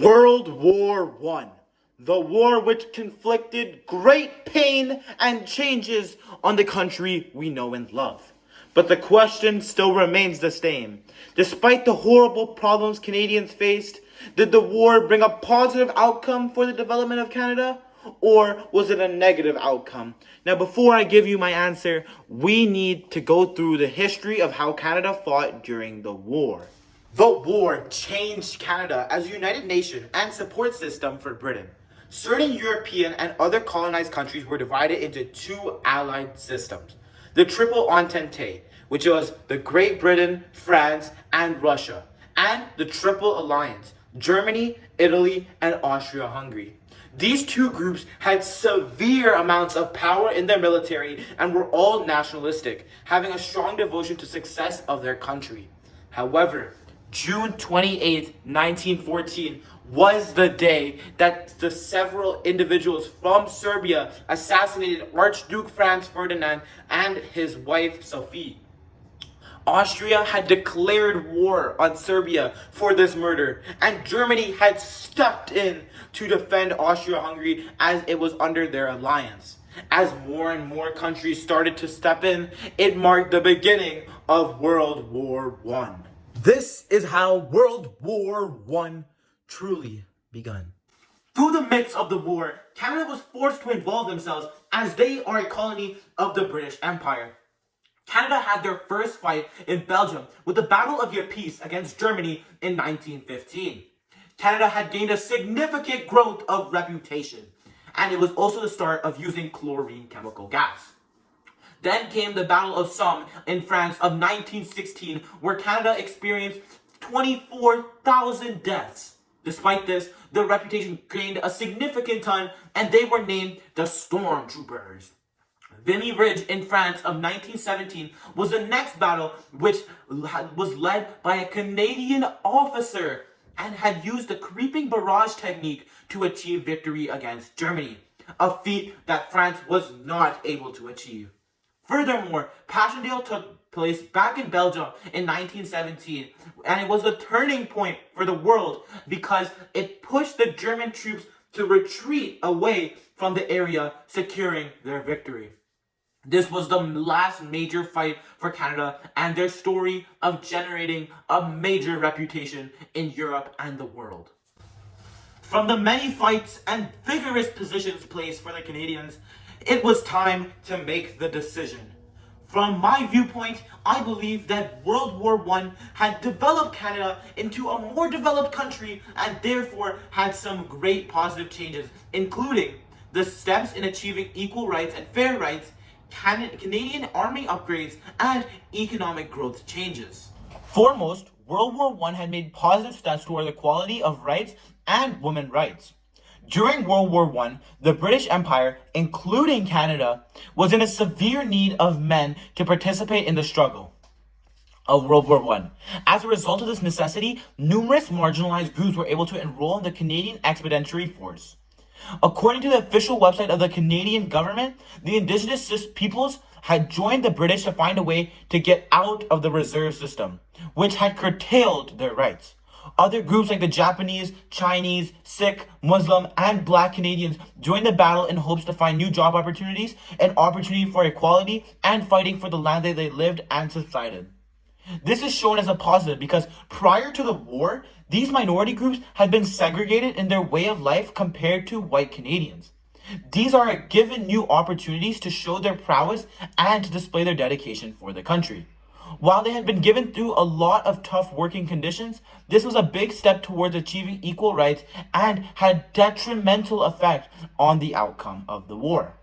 World War One, the war which inflicted great pain and changes on the country we know and love. But the question still remains the same. Despite the horrible problems Canadians faced, did the war bring a positive outcome for the development of Canada? Or was it a negative outcome? Now, before I give you my answer, we need to go through the history of how Canada fought during the war. The war changed Canada as a united nation and support system for Britain. Certain European and other colonized countries were divided into two allied systems. The Triple Entente, which was the Great Britain, France, and Russia, and the Triple Alliance, Germany, Italy, and Austria-Hungary. These two groups had severe amounts of power in their military and were all nationalistic, having a strong devotion to success of their country. However, June 28, 1914 was the day that the several individuals from Serbia assassinated Archduke Franz Ferdinand and his wife Sophie. Austria had declared war on Serbia for this murder, and Germany had stepped in to defend Austria-Hungary as it was under their alliance. As more and more countries started to step in, it marked the beginning of World War I. This is how World War I truly begun. Through the midst of the war, Canada was forced to involve themselves as they are a colony of the British Empire. Canada had their first fight in Belgium with the Battle of Ypres against Germany in 1915. Canada had gained a significant growth of reputation, and it was also the start of using chlorine chemical gas. Then came the Battle of Somme in France of 1916, where Canada experienced 24,000 deaths. Despite this, their reputation gained a significant ton, and they were named the Stormtroopers. Vimy Ridge in France of 1917 was the next battle, which was led by a Canadian officer and had used the creeping barrage technique to achieve victory against Germany, a feat that France was not able to achieve. Furthermore, Passchendaele took place back in Belgium in 1917, and it was a turning point for the world because it pushed the German troops to retreat away from the area, securing their victory. This was the last major fight for Canada and their story of generating a major reputation in Europe and the world. From the many fights and vigorous positions placed for the Canadians, it was time to make the decision. From my viewpoint, I believe that World War I had developed Canada into a more developed country and therefore had some great positive changes, including the steps in achieving equal rights and fair rights, Canadian army upgrades, and economic growth changes. Foremost, World War I had made positive steps toward equality of rights and women's rights. During World War I, the British Empire, including Canada, was in a severe need of men to participate in the struggle of World War I. As a result of this necessity, numerous marginalized groups were able to enroll in the Canadian Expeditionary Force. According to the official website of the Canadian government, the Indigenous peoples had joined the British to find a way to get out of the reserve system, which had curtailed their rights. Other groups like the Japanese, Chinese, Sikh, Muslim, and Black Canadians joined the battle in hopes to find new job opportunities, an opportunity for equality, and fighting for the land that they lived and subsided. This is shown as a positive because prior to the war, these minority groups had been segregated in their way of life compared to white Canadians. These are given new opportunities to show their prowess and to display their dedication for the country. While they had been given through a lot of tough working conditions, this was a big step towards achieving equal rights and had detrimental effect on the outcome of the war.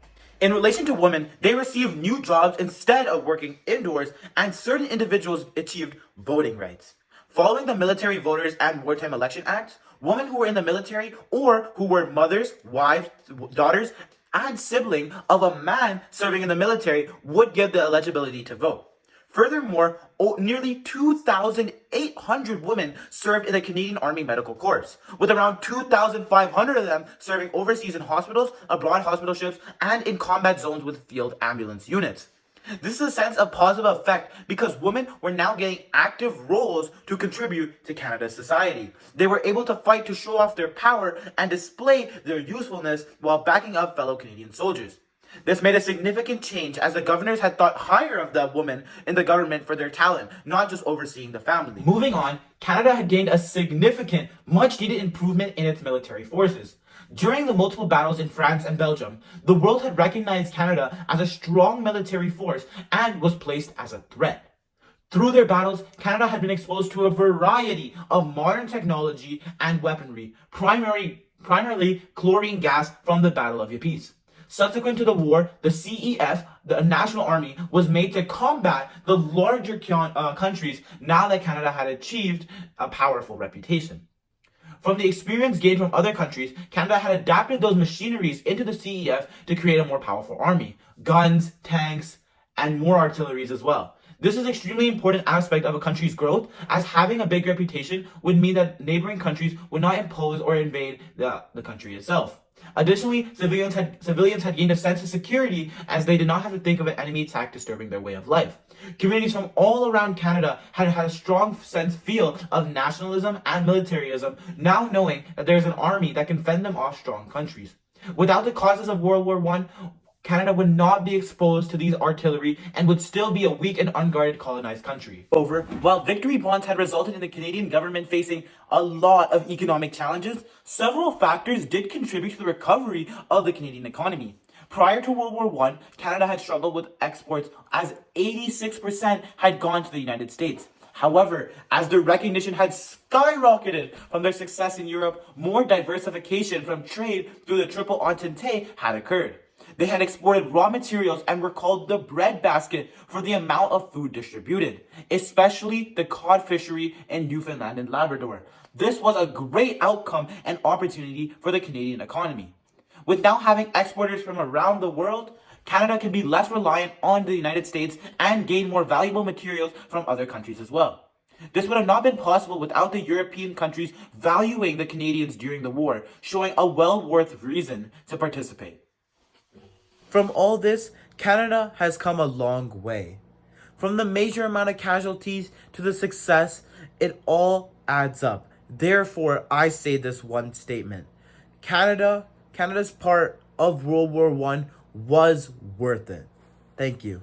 In relation to women, they received new jobs instead of working indoors, and certain individuals achieved voting rights. Following the Military Voters and Wartime Election Acts, women who were in the military or who were mothers, wives, daughters, and sibling of a man serving in the military would get the eligibility to vote. Furthermore, nearly 2,800 women served in the Canadian Army Medical Corps, with around 2,500 of them serving overseas in hospitals, abroad hospital ships, and in combat zones with field ambulance units. This is a sense of positive effect because women were now getting active roles to contribute to Canada's society. They were able to fight to show off their power and display their usefulness while backing up fellow Canadian soldiers. This made a significant change as the governors had thought higher of the women in the government for their talent, not just overseeing the family. Moving on, Canada had gained a significant, much needed improvement in its military forces. During the multiple battles in France and Belgium, the world had recognized Canada as a strong military force and was placed as a threat. Through their battles, Canada had been exposed to a variety of modern technology and weaponry, primarily chlorine gas from the Battle of Ypres. Subsequent to the war, the CEF, the National Army, was made to combat the larger countries now that Canada had achieved a powerful reputation. From the experience gained from other countries, Canada had adapted those machineries into the CEF to create a more powerful army, guns, tanks, and more artilleries as well. This is an extremely important aspect of a country's growth, as having a big reputation would mean that neighboring countries would not impose or invade the country itself. Additionally, civilians had gained a sense of security as they did not have to think of an enemy attack disturbing their way of life. Communities from all around Canada had a strong feel of nationalism and militarism, now knowing that there is an army that can fend them off strong countries. Without the causes of World War I, Canada would not be exposed to these artillery and would still be a weak and unguarded colonized country. While victory bonds had resulted in the Canadian government facing a lot of economic challenges, several factors did contribute to the recovery of the Canadian economy. Prior to World War I, Canada had struggled with exports as 86% had gone to the United States. However, as their recognition had skyrocketed from their success in Europe, more diversification from trade through the Triple Entente had occurred. They had exported raw materials and were called the breadbasket for the amount of food distributed, especially the cod fishery in Newfoundland and Labrador. This was a great outcome and opportunity for the Canadian economy. With now having exporters from around the world, Canada can be less reliant on the United States and gain more valuable materials from other countries as well. This would have not been possible without the European countries valuing the Canadians during the war, showing a well-worth reason to participate. From all this, Canada has come a long way. From the major amount of casualties to the success, it all adds up. Therefore, I say this one statement. Canada's part of World War I was worth it. Thank you.